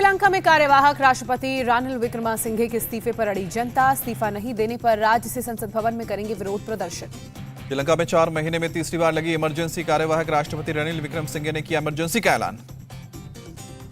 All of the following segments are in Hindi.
श्रीलंका में कार्यवाहक राष्ट्रपति रानिल विक्रमासिंघे के इस्तीफे पर अड़ी जनता। इस्तीफा नहीं देने पर राज्य से संसद भवन में करेंगे विरोध प्रदर्शन। श्रीलंका में 4 महीने में तीसरी बार लगी इमरजेंसी। कार्यवाहक राष्ट्रपति रानिल विक्रमसिंघे ने किया इमरजेंसी का ऐलान।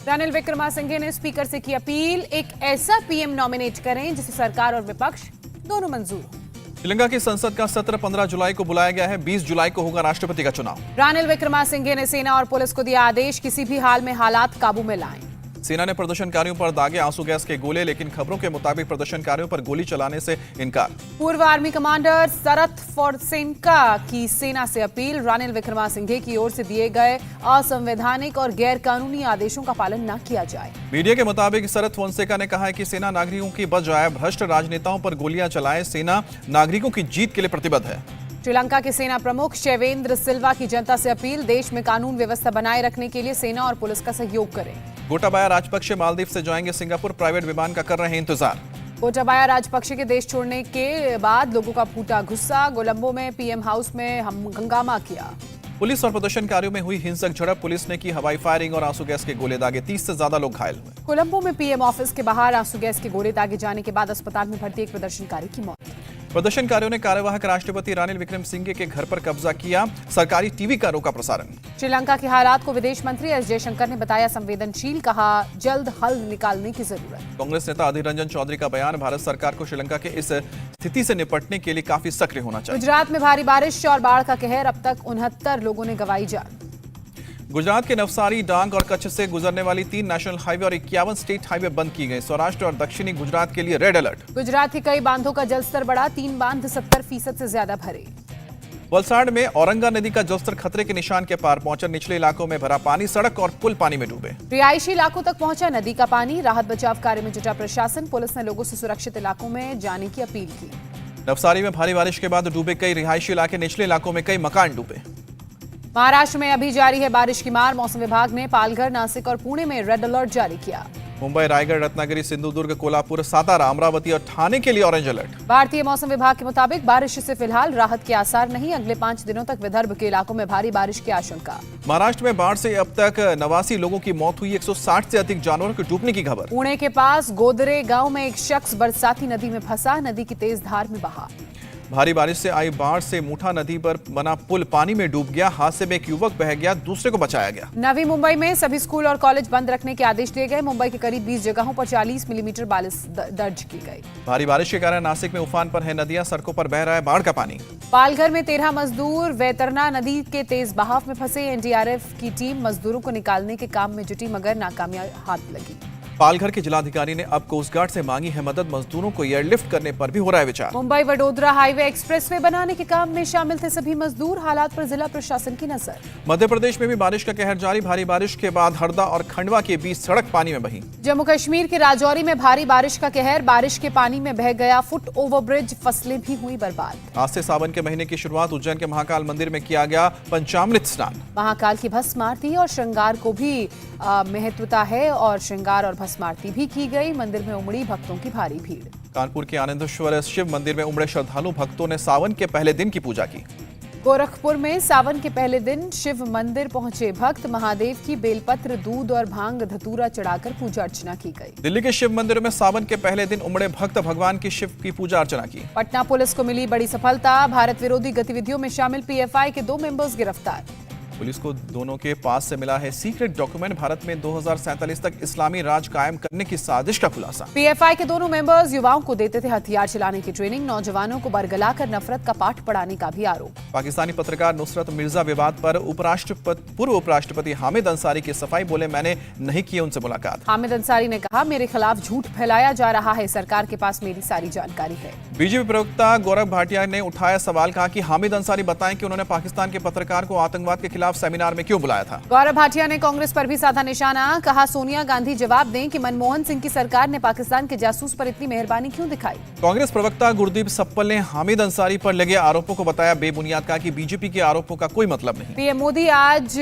रानिल विक्रमासिंघे ने स्पीकर से की अपील, एक ऐसा पीएम नॉमिनेट करें जिसे सरकार और विपक्ष दोनों मंजूर हो। श्रीलंका की संसद का सत्र 15 जुलाई को बुलाया गया है। 20 जुलाई को होगा राष्ट्रपति का चुनाव। रानिल विक्रमासिंघे ने सेना और पुलिस को दिया आदेश, किसी भी हाल में हालात काबू में लाएं। सेना ने प्रदर्शनकारियों पर दागे आंसू गैस के गोले, लेकिन खबरों के मुताबिक प्रदर्शनकारियों पर गोली चलाने से इनकार। पूर्व आर्मी कमांडर शरद फोर्सेनका की सेना से अपील, रानिल विक्रमासिंघे की ओर से दिए गए असंवैधानिक और गैर कानूनी आदेशों का पालन न किया जाए। मीडिया के मुताबिक शरद फोर्सेका ने कहा है कि सेना नागरिकों की बजाय भ्रष्ट राजनेताओं पर गोलियां चलाए। सेना नागरिकों की जीत के लिए प्रतिबद्ध है। श्रीलंका के सेना प्रमुख शैवेंद्र सिल्वा की जनता से अपील, देश में कानून व्यवस्था बनाए रखने के लिए सेना और पुलिस का सहयोग करें। गोटाबाया राजपक्षे मालदीव से जाएंगे सिंगापुर, प्राइवेट विमान का कर रहे हैं इंतजार। गोटाबाया राजपक्षे के देश छोड़ने के बाद लोगों का फूटा गुस्सा, कोलंबो में पीएम हाउस में हंगामा किया। पुलिस और प्रदर्शनकारियों में हुई हिंसक झड़प, पुलिस ने की हवाई फायरिंग और आंसू गैस के गोले दागे। 30 से ज्यादा लोग घायल हुए। कोलंबो में पीएम ऑफिस के बाहर आंसू गैस के गोले दागे जाने के बाद अस्पताल में भर्ती एक प्रदर्शनकारी की मौत। प्रदर्शनकारियों ने कार्यवाहक राष्ट्रपति रानिल विक्रमसिंघे के घर पर कब्जा किया। सरकारी टीवी का रोका प्रसारण। श्रीलंका के हालात को विदेश मंत्री एस जयशंकर ने बताया संवेदनशील, कहा जल्द हल निकालने की जरूरत। कांग्रेस नेता अधीर रंजन चौधरी का बयान, भारत सरकार को श्रीलंका के इस स्थिति से निपटने के लिए काफी सक्रिय होना चाहिए। गुजरात में भारी बारिश और बाढ़ का कहर, अब तक 69 लोगों ने गंवाई जान। गुजरात के नवसारी, डांग और कच्छ से गुजरने वाली 3 नेशनल हाईवे और 51 स्टेट हाईवे बंद की गई। सौराष्ट्र और दक्षिणी गुजरात के लिए रेड अलर्ट। गुजरात के कई बांधों का जलस्तर बढ़ा, 3 बांध 70% से ज्यादा भरे। वलसाड़ में औरंगा नदी का जलस्तर खतरे के निशान के पार पहुंचा, निचले इलाकों में भरा पानी, सड़क और पुल पानी में डूबे। रिहायशी इलाकों तक पहुंचा नदी का पानी, राहत बचाव कार्य में जुटा प्रशासन। पुलिस ने लोगों से सुरक्षित इलाकों में जाने की अपील की। नवसारी में भारी बारिश के बाद डूबे कई रिहायशी इलाके, निचले इलाकों में कई मकान डूबे। महाराष्ट्र में अभी जारी है बारिश की मार, मौसम विभाग ने पालघर, नासिक और पुणे में रेड अलर्ट जारी किया। मुंबई, रायगढ़, रत्नागिरी, सिंधुदुर्ग, कोल्हापुर, सातारा, अमरावती और ठाणे के लिए ऑरेंज अलर्ट। भारतीय मौसम विभाग के मुताबिक बारिश से फिलहाल राहत के आसार नहीं, अगले 5 दिनों तक विदर्भ के इलाकों में भारी बारिश की आशंका। महाराष्ट्र में बाढ़ से अब तक 89 लोगों की मौत हुई, 160 से अधिक जानवरों के डूबने की खबर। पुणे के पास गोदरे गांव में एक शख्स बरसाती नदी में फंसा, नदी की तेज धार में बहा। भारी बारिश से आई बाढ़ से मुठा नदी पर बना पुल पानी में डूब गया। हादसे में एक युवक बह गया, दूसरे को बचाया गया। नवी मुंबई में सभी स्कूल और कॉलेज बंद रखने के आदेश दिए गए। मुंबई के करीब 20 जगहों पर 40 मिलीमीटर बारिश दर्ज की गई। भारी बारिश के कारण नासिक में उफान पर है नदियां, सड़कों पर बह रहा है बाढ़ का पानी। पालघर में 13 मजदूर वैतरना नदी के तेज बहाव में फंसे। एनडीआरएफ की टीम मजदूरों को निकालने के काम में जुटी, मगर नाकामयाब हाथ लगी। पालघर के जिलाधिकारी ने अब कोस्ट गार्ड से मांगी है मदद, मजदूरों को एयरलिफ्ट करने पर भी हो रहा है विचार। मुंबई वडोदरा हाईवे एक्सप्रेसवे बनाने के काम में शामिल थे सभी मजदूर, हालात पर जिला प्रशासन की नजर। मध्य प्रदेश में भी बारिश का कहर जारी, भारी बारिश के बाद हरदा और खंडवा के बीच सड़क पानी में बही। जम्मू कश्मीर के राजौरी में भारी बारिश का कहर, बारिश के पानी में बह गया फुट ओवरब्रिज, फसलें भी हुई बर्बाद। आज से सावन के महीने की शुरुआत, उज्जैन के महाकाल मंदिर में किया गया पंचामृत स्नान। महाकाल की भस्म आरती और श्रृंगार को भी महत्वता है और श्रृंगार और भस्म आरती भी की गई। मंदिर में उमड़ी भक्तों की भारी भीड़। कानपुर के आनंदेश्वर शिव मंदिर में उमड़े श्रद्धालु भक्तों ने सावन के पहले दिन की पूजा की। गोरखपुर में सावन के पहले दिन शिव मंदिर पहुंचे भक्त, महादेव की बेलपत्र, दूध और भांग धतूरा चढ़ाकर पूजा अर्चना की गई। दिल्ली के शिव मंदिर में सावन के पहले दिन उमड़े भक्त भगवान की शिव की पूजा अर्चना की। पटना पुलिस को मिली बड़ी सफलता, भारत विरोधी गतिविधियों में शामिल पीएफआई के 2 मेंबर्स गिरफ्तार। पुलिस को दोनों के पास से मिला है सीक्रेट डॉक्यूमेंट, भारत में 2047 तक इस्लामी राज कायम करने की साजिश का खुलासा। पीएफआई के दोनों मेंबर्स युवाओं को देते थे हथियार चलाने की ट्रेनिंग, नौजवानों को बरगलाकर नफरत का पाठ पढ़ाने का भी आरोप। पाकिस्तानी पत्रकार नुसरत मिर्जा विवाद पर पूर्व उपराष्ट्रपति हामिद अंसारी की सफाई, बोले मैंने नहीं की उनसे मुलाकात। हामिद अंसारी ने कहा मेरे खिलाफ झूठ फैलाया जा रहा है, सरकार के पास मेरी सारी जानकारी है। बीजेपी प्रवक्ता गौरव भाटिया ने उठाया सवाल, कहा कि हामिद अंसारी बताएं कि उन्होंने पाकिस्तान के पत्रकार को आतंकवाद के खिलाफ सेमिनार में क्यों बुलाया था। गौरव भाटिया ने कांग्रेस पर भी साधा निशाना, कहा सोनिया गांधी जवाब दें कि मनमोहन सिंह की सरकार ने पाकिस्तान के जासूस पर इतनी मेहरबानी क्यों दिखाई। कांग्रेस प्रवक्ता गुरदीप सप्पल ने हामिद अंसारी पर लगे आरोपों को बताया बेबुनियाद, कहा कि बीजेपी के आरोपों का कोई मतलब नहीं। पीएम मोदी आज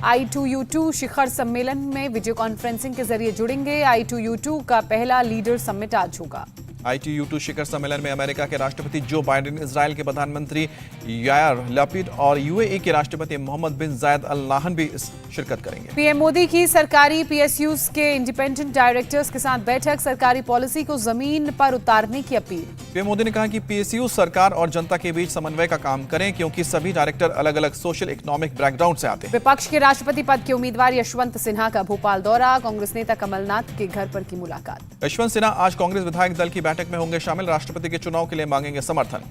I2U2 शिखर सम्मेलन में वीडियो कॉन्फ्रेंसिंग के जरिए जुड़ेंगे। I2U2 का पहला लीडर समिट आज होगा। ITU-2 शिखर सम्मेलन में अमेरिका के राष्ट्रपति जो बाइडेन, इजराइल के प्रधानमंत्री यायर लैपिड और UAE के राष्ट्रपति मोहम्मद बिन जायद अल नाहन भी शिरकत करेंगे। पीएम मोदी की सरकारी PSUs के इंडिपेंडेंट डायरेक्टर्स के साथ बैठक, सरकारी पॉलिसी को जमीन पर उतारने की अपील। पीएम मोदी ने कहा कि PSU सरकार और जनता के बीच समन्वय का काम करें, क्योंकि सभी डायरेक्टर अलग अलग सोशल इकोनॉमिक बैकग्राउंड से आते हैं। विपक्ष के राष्ट्रपति पद के उम्मीदवार यशवंत सिन्हा का भोपाल दौरा, कांग्रेस नेता कमलनाथ के घर पर की मुलाकात। यशवंत सिन्हा आज कांग्रेस विधायक दल की बैठक में होंगे शामिल, राष्ट्रपति के चुनाव के लिए मांगेंगे समर्थन।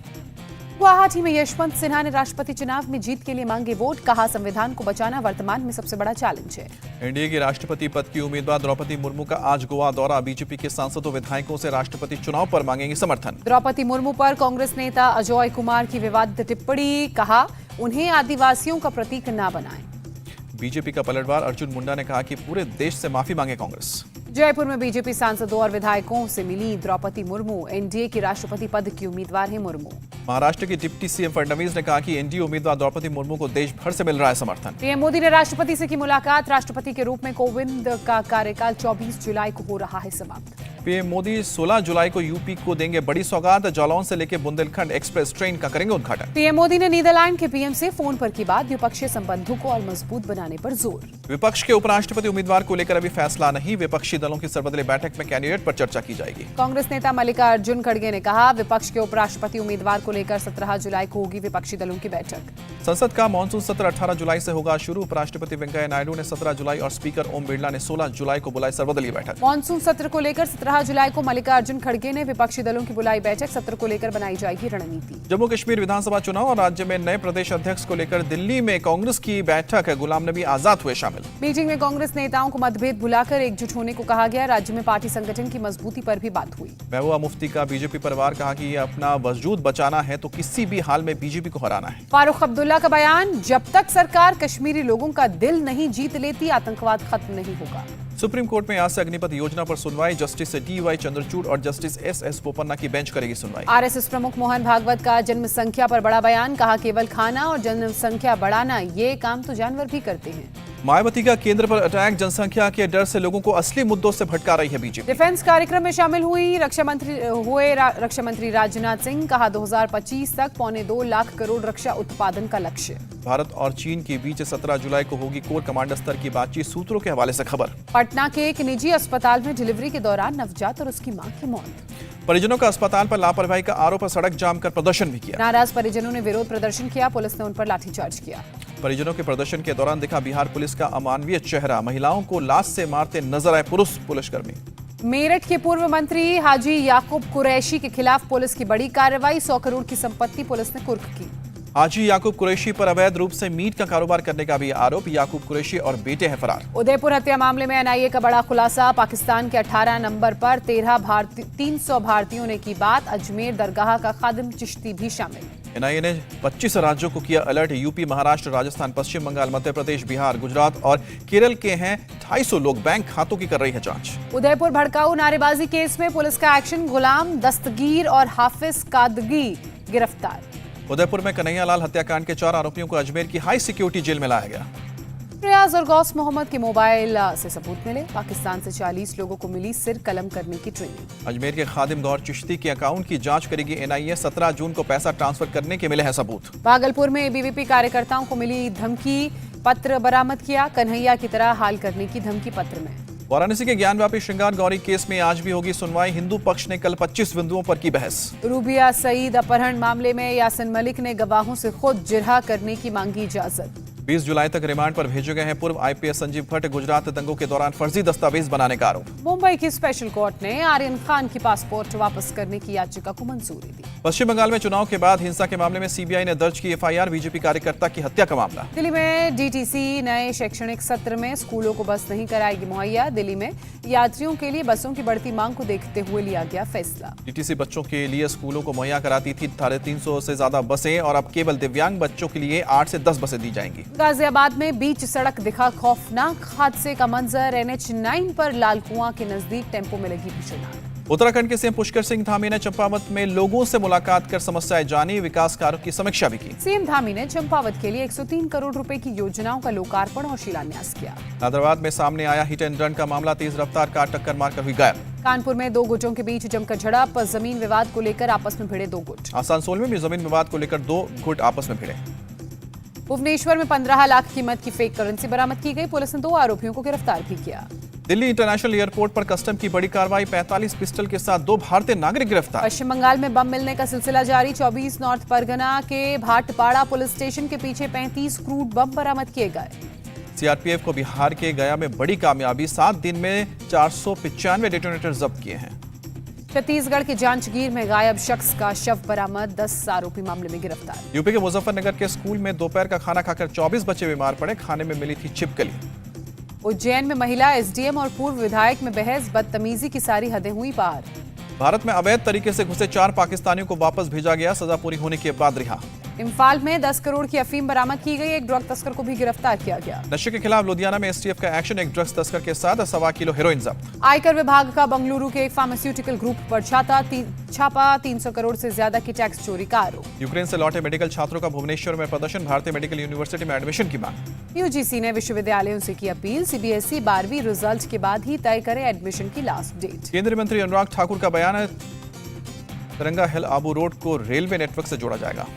गुवाहाटी में यशवंत सिन्हा ने राष्ट्रपति चुनाव में जीत के लिए मांगे वोट, कहा संविधान को बचाना वर्तमान में सबसे बड़ा चैलेंज है। एनडीए की राष्ट्रपति पद की उम्मीदवार द्रौपदी मुर्मू का आज गोवा दौरा, बीजेपी के सांसदों विधायकों से राष्ट्रपति चुनाव पर मांगेंगे समर्थन। द्रौपदी मुर्मू पर कांग्रेस नेता अजय कुमार की विवादित टिप्पणी, कहा उन्हें आदिवासियों का प्रतीक न बनाएं। बीजेपी का पलटवार, अर्जुन मुंडा ने कहा कि पूरे देश से माफी मांगे कांग्रेस। जयपुर में बीजेपी सांसदों और विधायकों से मिली द्रौपदी मुर्मू, एनडीए की राष्ट्रपति पद की उम्मीदवार है मुर्मू। महाराष्ट्र के डिप्टी सीएम फडणवीस ने कहा कि एनडीए उम्मीदवार द्रौपदी मुर्मू को देश भर से मिल रहा है समर्थन। पीएम मोदी ने राष्ट्रपति से की मुलाकात, राष्ट्रपति के रूप में कोविंद का कार्यकाल 24 जुलाई को हो रहा है समाप्त। पीएम मोदी 16 जुलाई को यूपी को देंगे बड़ी सौगात, जालौन से लेकर बुंदेलखंड एक्सप्रेस ट्रेन का करेंगे उद्घाटन। पीएम मोदी ने नीदरलैंड के पीएम से फोन पर की बात, द्विपक्षीय संबंधों को और मजबूत बनाने पर जोर। विपक्ष के उपराष्ट्रपति उम्मीदवार को लेकर अभी फैसला नहीं, विपक्षी दलों की सर्वदलीय बैठक में कैंडिडेट पर चर्चा की जाएगी। कांग्रेस नेता मल्लिकार्जुन खड़गे ने कहा, विपक्ष के उपराष्ट्रपति उम्मीदवार को लेकर 17 जुलाई को होगी विपक्षी दलों की बैठक। संसद का मानसून सत्र 18 जुलाई से होगा शुरू, उपराष्ट्रपति वेंकैया नायडू ने 17 जुलाई और स्पीकर ओम बिरला ने 16 जुलाई को बुलाई सर्वदलीय बैठक। मानसून सत्र को लेकर 17 जुलाई को मल्लिकार्जुन खड़गे ने विपक्षी दलों की बुलाई बैठक, सत्र को लेकर बनाई जाएगी रणनीति। जम्मू कश्मीर विधानसभा चुनाव और राज्य में नए प्रदेश अध्यक्ष को लेकर दिल्ली में कांग्रेस की बैठक, गुलाम नबी आजाद हुए शामिल। मीटिंग में कांग्रेस नेताओं को मतभेद भुलाकर एकजुट होने को कहा गया, राज्य में पार्टी संगठन की मजबूती पर भी बात हुई। महबूबा मुफ्ती का बीजेपी परिवार, कहा कि ये अपना वजूद बचाना है तो किसी भी हाल में बीजेपी को हराना है। फारूक अब्दुल्ला का बयान, जब तक सरकार कश्मीरी लोगों का दिल नहीं जीत लेती आतंकवाद खत्म नहीं होगा। सुप्रीम कोर्ट में आज से अग्निपथ योजना पर सुनवाई, जस्टिस DY चंद्रचूड़ और जस्टिस SS बोपन्ना की बेंच करेगी सुनवाई। RSS प्रमुख मोहन भागवत का जनसंख्या पर बड़ा बयान, कहा केवल खाना और जनसंख्या बढ़ाना ये काम तो जानवर भी करते हैं। मायावती का केंद्र पर अटैक, जनसंख्या के डर से लोगों को असली मुद्दों से भटका रही है बीजेपी। डिफेंस कार्यक्रम में शामिल रक्षा मंत्री राजनाथ सिंह, कहा 2025 तक 2.25 लाख करोड़ रक्षा उत्पादन का लक्ष्य। भारत और चीन के बीच 17 जुलाई को होगी कोर कमांडर स्तर की बातचीत, सूत्रों के हवाले से खबर। पटना के एक निजी अस्पताल में डिलीवरी के दौरान नवजात और उसकी मां की मौत। परिजनों का अस्पताल पर लापरवाही का आरोप, सड़क जाम कर प्रदर्शन भी किया। नाराज परिजनों ने विरोध प्रदर्शन किया, पुलिस ने उन पर लाठीचार्ज किया। परिजनों के प्रदर्शन के दौरान दिखा बिहार पुलिस का अमानवीय चेहरा, महिलाओं को लाश से मारते नजर आए पुलिसकर्मी। मेरठ के पूर्व मंत्री हाजी याकूब कुरैशी के खिलाफ पुलिस की बड़ी कार्रवाई, 100 करोड़ की संपत्ति पुलिस ने कुर्क की। हाजी याकूब कुरैशी पर अवैध रूप से मीट का कारोबार करने का भी आरोप, याकूब कुरैशी और बेटे हैं फरार। उदयपुर हत्या मामले में NIA का बड़ा खुलासा, पाकिस्तान के 18 नंबर पर 300 भारतीयों ने की बात, अजमेर दरगाह का खादिम चिश्ती भी शामिल। NIA ने 25 राज्यों को किया अलर्ट, यूपी, महाराष्ट्र, राजस्थान, पश्चिम बंगाल, मध्य प्रदेश, बिहार, गुजरात और केरल के हैं 250 लोग, बैंक खातों की कर रही है जांच। उदयपुर भड़काऊ नारेबाजी केस में पुलिस का एक्शन, गुलाम दस्तगीर और हाफिज कादगी गिरफ्तार। उदयपुर में कन्हैयालाल हत्याकांड के 4 आरोपियों को अजमेर की हाई सिक्योरिटी जेल में लाया गया। रियाज और गौस मोहम्मद के मोबाइल से सबूत मिले, पाकिस्तान से 40 लोगों को मिली सिर कलम करने की ट्रेनिंग। अजमेर के खादिम गौर चिश्ती के अकाउंट की जांच करेगी NIA, 17 जून को पैसा ट्रांसफर करने के मिले हैं सबूत। भागलपुर में ABVP कार्यकर्ताओं को मिली धमकी, पत्र बरामद किया, कन्हैया की तरह हाल करने की धमकी पत्र में। वाराणसी के ज्ञानव्यापी श्रृंगार गौरी केस में आज भी होगी सुनवाई, हिंदू पक्ष ने कल 25 बिंदुओं पर की बहस। रूबिया सईद अपहरण मामले में यासिन मलिक ने गवाहों से खुद जिरहा करने की मांगी इजाजत। 20 जुलाई तक रिमांड पर भेजे गए हैं पूर्व IPS संजीव भट्ट, गुजरात दंगों के दौरान फर्जी दस्तावेज बनाने का आरोप। मुंबई की स्पेशल कोर्ट ने आर्यन खान की पासपोर्ट वापस करने की याचिका को मंजूरी दी। पश्चिम बंगाल में चुनाव के बाद हिंसा के मामले में CBI ने दर्ज की FIR, बीजेपी कार्यकर्ता की हत्या का मामला। दिल्ली में DTC नए शैक्षणिक सत्र में स्कूलों को बस नहीं कराएगी मुहैया, दिल्ली में यात्रियों के लिए बसों की बढ़ती मांग को देखते हुए लिया गया फैसला। DTC बच्चों के लिए स्कूलों को मुहैया कराती थी 350 से ज्यादा बसें, और अब केवल दिव्यांग बच्चों के लिए 8 से 10 बसें दी जाएंगी। गाजियाबाद में बीच सड़क दिखा खौफनाक हादसे का मंजर, NH9 पर लाल कुआं के नजदीक टेम्पो में लगी भीषण आग। उत्तराखंड के सीएम पुष्कर सिंह धामी ने चंपावत में लोगों से मुलाकात कर समस्याएं जानी, विकास कार्यों की समीक्षा भी की। सीएम धामी ने चंपावत के लिए 103 करोड़ रुपए की योजनाओं का लोकार्पण और शिलान्यास किया। हैदराबाद में सामने आया हिट एंड रन का मामला, तेज रफ्तार कार टक्कर मारकर हुई गायब। कानपुर में दो गुटों के बीच जमकर झड़प, जमीन विवाद को लेकर आपस में भिड़े दो गुट। आसनसोल में भी जमीन विवाद को लेकर दो गुट आपस में भिड़े। भुवनेश्वर में 15 लाख कीमत की फेक करेंसी बरामद की गई, पुलिस ने 2 आरोपियों को गिरफ्तार भी किया। दिल्ली इंटरनेशनल एयरपोर्ट पर कस्टम की बड़ी कार्रवाई, 45 पिस्टल के साथ 2 भारतीय नागरिक गिरफ्तार। पश्चिम बंगाल में बम मिलने का सिलसिला जारी, 24 नॉर्थ परगना के भाटपाड़ा पुलिस स्टेशन के पीछे 35 क्रूड बम बरामद किए गए। सीआरपीएफ को बिहार के गया में बड़ी कामयाबी, 7 दिन में 495 डेटोनेटर जब्त किए हैं। छत्तीसगढ़ के जांजगीर में गायब शख्स का शव बरामद, 10 आरोपी मामले में गिरफ्तार। यूपी के मुजफ्फरनगर के स्कूल में दोपहर का खाना खाकर 24 बच्चे बीमार पड़े, खाने में मिली थी छिपकली। उज्जैन में महिला एसडीएम और पूर्व विधायक में बहस, बदतमीजी की सारी हदें हुई पार। भारत में अवैध तरीके से घुसे 4 पाकिस्तानियों को वापस भेजा गया, सजा पूरी होने के बाद रिहा। इम्फाल में 10 करोड़ की अफीम बरामद की गई, एक ड्रग तस्कर को भी गिरफ्तार किया गया। नशे के खिलाफ लुधियाना में एसटीएफ का एक्शन, एक ड्रग्स तस्कर के साथ 1.25 किलो हेरोइन जब्त। आयकर विभाग का बंगलुरु के एक फार्मास्यूटिकल ग्रुप पर छापा, 300 करोड़ से ज्यादा की टैक्स चोरी का आरोप। यूक्रेन से लौटे मेडिकल छात्रों का भुवनेश्वर में प्रदर्शन, भारतीय मेडिकल यूनिवर्सिटी में एडमिशन की मांग। यूजीसी ने विश्वविद्यालयों से की अपील, सीबीएसई 12वीं रिजल्ट के बाद ही तय करे एडमिशन की लास्ट डेट। केंद्रीय मंत्री अनुराग ठाकुर का बयान है, तिरंगा हिल आबू रोड को रेलवे नेटवर्क से जोड़ा जाएगा।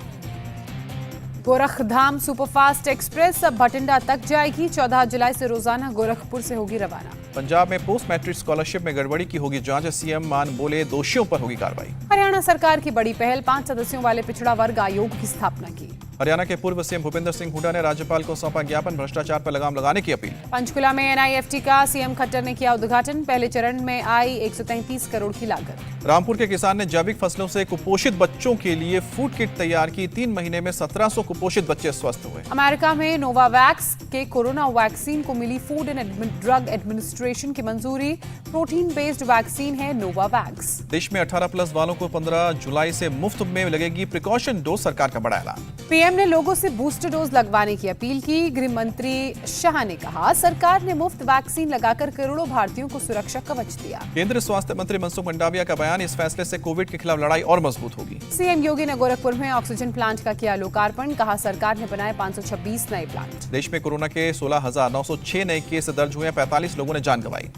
गोरखधाम सुपरफास्ट एक्सप्रेस अब भटिंडा तक जाएगी, 14 जुलाई से रोजाना गोरखपुर से होगी रवाना। पंजाब में पोस्ट मैट्रिक स्कॉलरशिप में गड़बड़ी की होगी जांच, सीएम मान बोले दोषियों पर होगी कार्रवाई। हरियाणा सरकार की बड़ी पहल, 5 सदस्यों वाले पिछड़ा वर्ग आयोग की स्थापना की। हरियाणा के पूर्व सीएम भूपेंद्र सिंह हुड्डा ने राज्यपाल को सौंपा ज्ञापन, भ्रष्टाचार पर लगाम लगाने की अपील। पंचकुला में एनआईएफटी का सीएम खट्टर ने किया उद्घाटन, पहले चरण में आई 133 करोड़ की लागत। रामपुर के किसान ने जैविक फसलों से कुपोषित बच्चों के लिए फूड किट तैयार की, 3 महीने में 1700 कुपोषित बच्चे स्वस्थ हुए। अमेरिका में नोवावैक्स के कोरोना वैक्सीन को मिली फूड एंड ड्रग एडमिनिस्ट्रेशन की मंजूरी, प्रोटीन बेस्ड वैक्सीन है नोवावैक्स। देश में 18+ वालों को 15 जुलाई से मुफ्त में लगेगी प्रिकॉशन डोज, सरकार का बड़ा ऐलान। पीएम ने लोगों से बूस्टर डोज लगवाने की अपील की, गृह मंत्री शाह ने कहा सरकार ने मुफ्त वैक्सीन लगाकर करोड़ों भारतीयों को सुरक्षा कवच दिया। केंद्रीय स्वास्थ्य मंत्री मनसुख मंडाविया का बयान, इस फैसले से कोविड के खिलाफ लड़ाई और मजबूत होगी। सीएम योगी ने गोरखपुर में ऑक्सीजन प्लांट का किया लोकार्पण, कहा सरकार ने बनाए 526 नए प्लांट। देश में कोरोना के 16,906 नए केस दर्ज हुए, 45 लोगों ने जान गंवाई।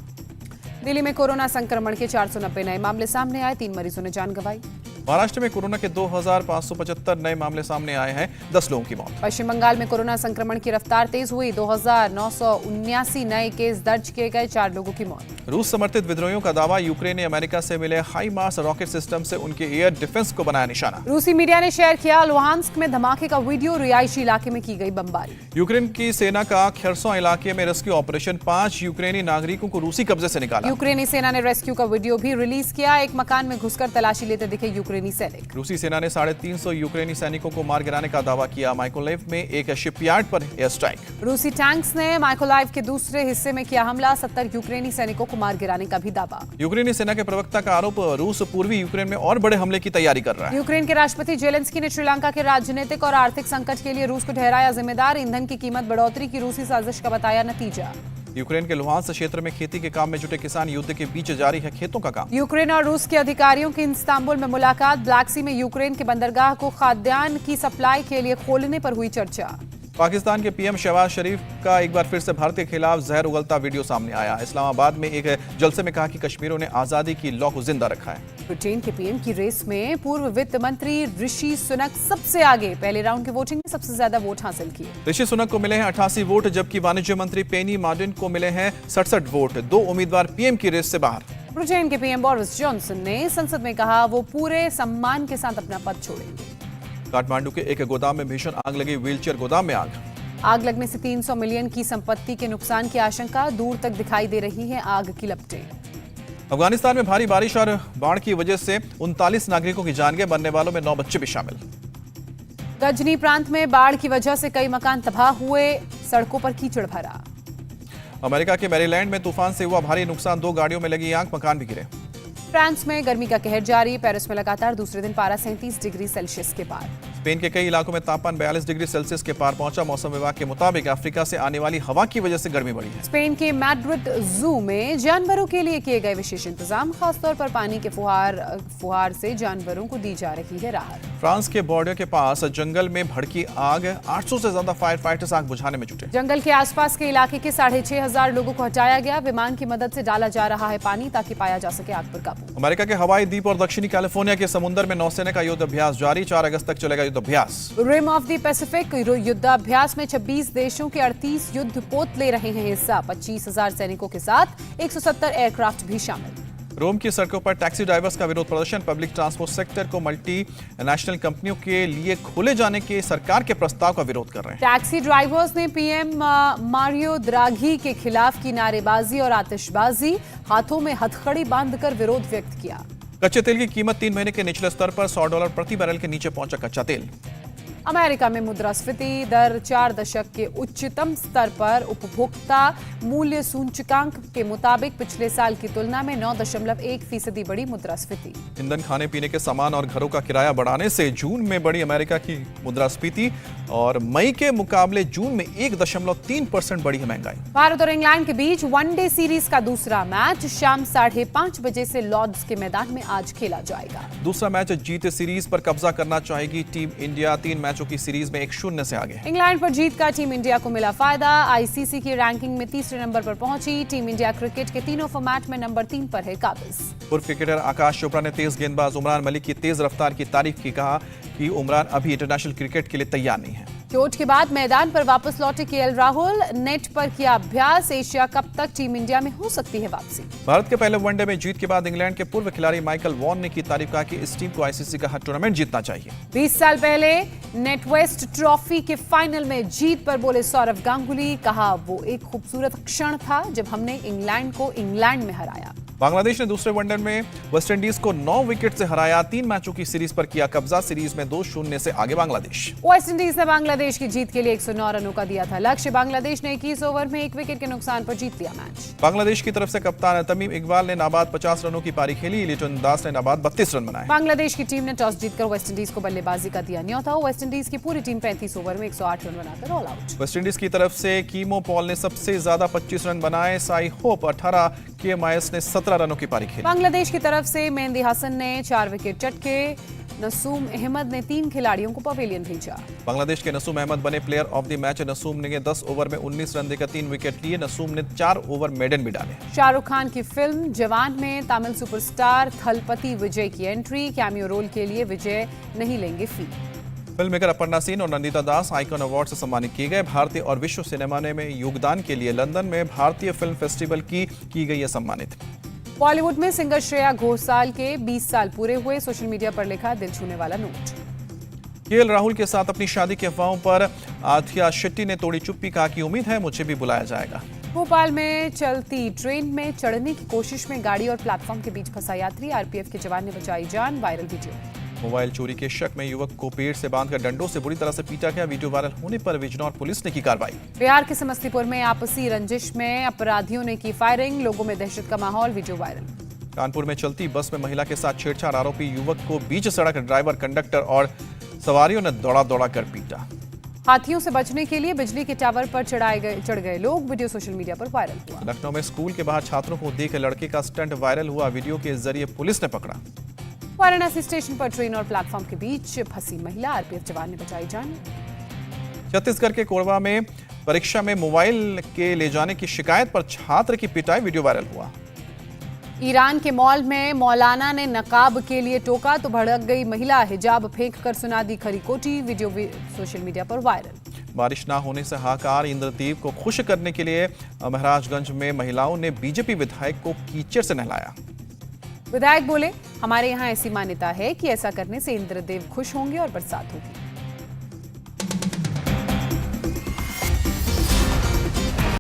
दिल्ली में कोरोना संक्रमण के 490 नए मामले सामने आए, 3 मरीजों ने जान गंवाई। महाराष्ट्र में कोरोना के 2575 नए मामले सामने आए हैं, 10 लोगों की मौत। पश्चिम बंगाल में कोरोना संक्रमण की रफ्तार तेज हुई, 2979 नए केस दर्ज किए गए, 4 लोगों की मौत। रूस समर्थित विद्रोहियों का दावा, यूक्रेन ने अमेरिका से मिले हाईमार्स रॉकेट सिस्टम से उनके एयर डिफेंस को बनाया निशाना। रूसी मीडिया ने शेयर किया लुहांस्क में धमाके का वीडियो, रिहायशी इलाके में की गई बमबारी। यूक्रेन की सेना का खेरसों इलाके में रेस्क्यू ऑपरेशन, 5 यूक्रेनी नागरिकों को रूसी कब्जे से निकाला। यूक्रेनी सेना ने रेस्क्यू का वीडियो भी रिलीज किया, एक मकान में घुसकर तलाशी लेते दिखे यूक्रेनी सैनिक। रूसी सेना ने 350 यूक्रेनी सैनिकों को मार गिराने का दावा किया, माइकोलाइव में एक शिपयार्ड पर एयर स्ट्राइक। रूसी टैंक्स ने माइकोलाइव के दूसरे हिस्से में किया हमला, 70 यूक्रेनी सैनिकों को मार गिराने का भी दावा। यूक्रेनी सेना के प्रवक्ता का आरोप, रूस पूर्वी यूक्रेन में और बड़े हमले की तैयारी कर रहा है। यूक्रेन के राष्ट्रपति जेलेंस्की ने श्रीलंका के राजनीतिक और आर्थिक संकट के लिए रूस को ठहराया जिम्मेदार, ईंधन की कीमत बढ़ोतरी की रूसी साजिश का बताया नतीजा। यूक्रेन के लुहांस्क क्षेत्र में खेती के काम में जुटे किसान, युद्ध के बीच जारी है खेतों का काम। यूक्रेन और रूस के अधिकारियों की इस्तांबुल में मुलाकात, ब्लैक सी में यूक्रेन के बंदरगाह को खाद्यान्न की सप्लाई के लिए खोलने पर हुई चर्चा। पाकिस्तान के पीएम शहबाज शरीफ का एक बार फिर से भारत के खिलाफ जहर उगलता वीडियो सामने आया। इस्लामाबाद में एक जलसे में कहा कि कश्मीरियों ने आजादी की लौ को जिंदा रखा है। ब्रिटेन के पीएम की रेस में पूर्व वित्त मंत्री ऋषि सुनक सबसे आगे, पहले राउंड की वोटिंग में सबसे ज्यादा वोट हासिल किए। ऋषि सुनक को मिले हैं 88 वोट, जबकि वाणिज्य मंत्री पेनी मार्डिन को मिले हैं 67 वोट। 2 उम्मीदवार पीएम की रेस से बाहर। ब्रिटेन के पीएम बोरिस जॉनसन ने संसद में कहा वो पूरे सम्मान के साथ अपना पद छोड़ेंगे। काठमांडू के एक गोदाम में भीषण आग लगी, व्हीलचेयर गोदाम में आग लगने से 300 मिलियन की संपत्ति के नुकसान की आशंका, दूर तक दिखाई दे रही है आग की लपटें। अफगानिस्तान में भारी बारिश और बाढ़ की वजह से 39 नागरिकों की जान गई, मरने वालों में 9 बच्चे भी शामिल। गजनी प्रांत में बाढ़ की वजह से कई मकान तबाह हुए, सड़कों पर कीचड़ भरा। अमेरिका के मैरीलैंड में तूफान से हुआ भारी नुकसान, 2 गाड़ियों में लगी आग, मकान भी गिरे। फ्रांस में गर्मी का कहर जारी, पेरिस में लगातार दूसरे दिन पारा 37 डिग्री सेल्सियस के पार। स्पेन के कई इलाकों में तापमान 42 डिग्री सेल्सियस के पार पहुंचा। मौसम विभाग के मुताबिक अफ्रीका से आने वाली हवा की वजह से गर्मी बढ़ी है। स्पेन के मैड्रिड जू में जानवरों के लिए किए गए विशेष इंतजाम, खासतौर पर पानी के फुहार से जानवरों को दी जा रही है राहत। फ्रांस के बॉर्डर के पास जंगल में भड़की आग, 800 से ज्यादा फायर फाइटर्स आग बुझाने में जुटे। जंगल के आसपास के इलाके के 6,500 लोगों को हटाया गया। विमान की मदद से डाला जा रहा है पानी ताकि पाया जा सके आग पर काबू। अमेरिका के हवाई द्वीप और दक्षिणी कैलिफोर्निया के समुद्र में नौसेना का युद्ध अभ्यास जारी। 4 अगस्त तक चलेगा युद्ध अभ्यास। रिम ऑफ द पैसिफिक युद्धाभ्यास में 26 देशों के 38 युद्धपोत ले रहे हैं हिस्सा। 25,000 सैनिकों के साथ 170 एयरक्राफ्ट भी शामिल। रोम की सड़कों पर टैक्सी ड्राइवर्स का विरोध प्रदर्शन। पब्लिक ट्रांसपोर्ट सेक्टर को मल्टी नेशनल कंपनियों के लिए खोले जाने के सरकार के प्रस्ताव का विरोध कर रहे हैं। टैक्सी ड्राइवर्स ने पीएम मारियो द्राघी के खिलाफ की नारेबाजी और आतिशबाजी, हाथों में हथकड़ी बांधकर विरोध व्यक्त किया। कच्चे तेल की कीमत 3 महीने के निचले स्तर पर $100 प्रति बैरल के नीचे पहुंचा कच्चा तेल। अमेरिका में मुद्रास्फीति दर 4 दशक के उच्चतम स्तर पर। उपभोक्ता मूल्य सूचकांक के मुताबिक पिछले साल की तुलना में 9.1% बढ़ी मुद्रास्फीति। ईंधन, खाने पीने के सामान और घरों का किराया बढ़ाने से जून में बढ़ी अमेरिका की मुद्रास्फीति और मई के मुकाबले जून में 1.3% बढ़ी है महंगाई। भारत और इंग्लैंड के बीच वनडे सीरीज का दूसरा मैच शाम 5:30 बजे से लॉर्ड्स के मैदान में आज खेला जाएगा। दूसरा मैच जीत सीरीज पर कब्जा करना चाहेगी टीम इंडिया। 3 मैचों की सीरीज में 1-0 से आगे है। इंग्लैंड पर जीत का टीम इंडिया को मिला फायदा। आईसीसी की रैंकिंग में तीसरे नंबर पर पहुंची टीम इंडिया क्रिकेट के तीनों फॉर्मेट में नंबर 3 पर है काबिज। पूर्व क्रिकेटर आकाश चोपड़ा ने तेज गेंदबाज उमरान मलिक की तेज रफ्तार की तारीफ की। कहा कि उमरान अभी इंटरनेशनल क्रिकेट के लिए तैयार नहीं है। चोट के बाद मैदान पर वापस लौटे केएल राहुल। नेट पर किया अभ्यास। एशिया कप तक टीम इंडिया में हो सकती है वापसी। भारत के पहले वनडे में जीत के बाद इंग्लैंड के पूर्व खिलाड़ी माइकल वॉन ने की तारीफ। कहा कि इस टीम को आईसीसी का हर टूर्नामेंट जीतना चाहिए। 20 साल पहले नेटवेस्ट ट्रॉफी के फाइनल में जीत पर बोले सौरव गांगुली। कहा वो एक खूबसूरत क्षण था जब हमने इंग्लैंड को इंग्लैंड में हराया। बांग्लादेश ने दूसरे वनडे में वेस्टइंडीज को 9 विकेट से हराया। 3 मैचों की सीरीज पर किया कब्जा। सीरीज में 2-0 से आगे बांग्लादेश। वेस्टइंडीज ने बांग्लादेश की जीत के लिए 109 रनों का दिया था लक्ष्य। बांग्लादेश ने 21 ओवर में 1 विकेट के नुकसान पर जीत लिया मैच। बांग्लादेश की तरफ से कप्तान तमीम इकबाल ने नाबाद 50 रनों की पारी खेली। लिटन दास ने नाबाद 32 रन बनाए। बांग्लादेश की टीम ने टॉस जीतकर वेस्टइंडीज को बल्लेबाजी का दिया न्योता। वेस्टइंडीज की पूरी टीम 35 ओवर में 108 रन बनाकर ऑल आउट। वेस्टइंडीज की तरफ से कीमो पॉल ने सबसे ज्यादा 25 रन बनाए। साई होप 18, केएमआईएस ने 17 रनों की पारी खेली। बांग्लादेश की तरफ से मेहंदी हसन ने 4 विकेट चटके। नसूम अहमद ने 3 खिलाड़ियों को पवेलियन भेजा। बांग्लादेश के नसूम अहमद बने player of the match. Nasum ने 10 ओवर में 19 रन देकर 3 विकेट लिए। नसूम ने 4 ओवर मेडन भी डाले। शाहरुख खान की फिल्म जवान में तमिल सुपरस्टार थलपति विजय की एंट्री। कैमियो रोल के लिए विजय नहीं लेंगे फी। फिल्म मेकर अपर्णा सिंह और नंदिता दास आइकॉन अवार्ड से सम्मानित किए गए। भारतीय और विश्व सिनेमा में योगदान के लिए लंदन में भारतीय फिल्म फेस्टिवल की गई है सम्मानित। बॉलीवुड में सिंगर श्रेया घोषाल के 20 साल पूरे हुए। सोशल मीडिया पर लिखा दिल छूने वाला नोट। केएल राहुल के साथ अपनी शादी की अफवाहों पर आथिया शेट्टी ने तोड़ी चुप्पी। कहा कि उम्मीद है मुझे भी बुलाया जाएगा। भोपाल में चलती ट्रेन में चढ़ने की कोशिश में गाड़ी और प्लेटफॉर्म के बीच फंसा यात्री। आरपीएफ के जवान ने बचाई जान। Viral video. मोबाइल चोरी के शक में युवक को पेड़ से बांधकर डंडों से बुरी तरह से पीटा गया। वीडियो वायरल होने पर बिजनौर पुलिस ने की कार्रवाई। बिहार के समस्तीपुर में आपसी रंजिश में अपराधियों ने की फायरिंग। लोगों में दहशत का माहौल। Video viral. कानपुर में चलती बस में महिला के साथ छेड़छाड़। आरोपी युवक को बीच सड़क ड्राइवर, कंडक्टर और सवारियों ने दौड़ा कर पीटा। हाथियों से बचने के लिए बिजली के टावर पर चढ़ गए लोग। वीडियो सोशल मीडिया पर वायरल हुआ। लखनऊ में स्कूल के बाहर छात्रों को देख लड़के का स्टंट वायरल हुआ। वीडियो के जरिए पुलिस ने पकड़ा। वाराणसी स्टेशन पर ट्रेन और प्लेटफॉर्म के बीच फंसी महिला। आरपीएफ जवान ने बचाई जान। छत्तीसगढ़ के कोरबा में परीक्षा में मोबाइल के ले जाने की शिकायत पर छात्र की पिटाई। वीडियो वायरल हुआ। ईरान के मॉल में मौलाना ने नकाब के लिए टोका तो भड़क गई महिला। हिजाब फेंक कर सुना दी खरी कोटी। वीडियो सोशल मीडिया पर वायरल। बारिश ना होने से हाहाकार। इंद्रदेव को खुश करने के लिए महाराजगंज में महिलाओं ने बीजेपी विधायक को कीचड़ से नहलाया। विधायक बोले हमारे यहाँ ऐसी मान्यता है कि ऐसा करने से इंद्रदेव खुश होंगे और बरसात होगी।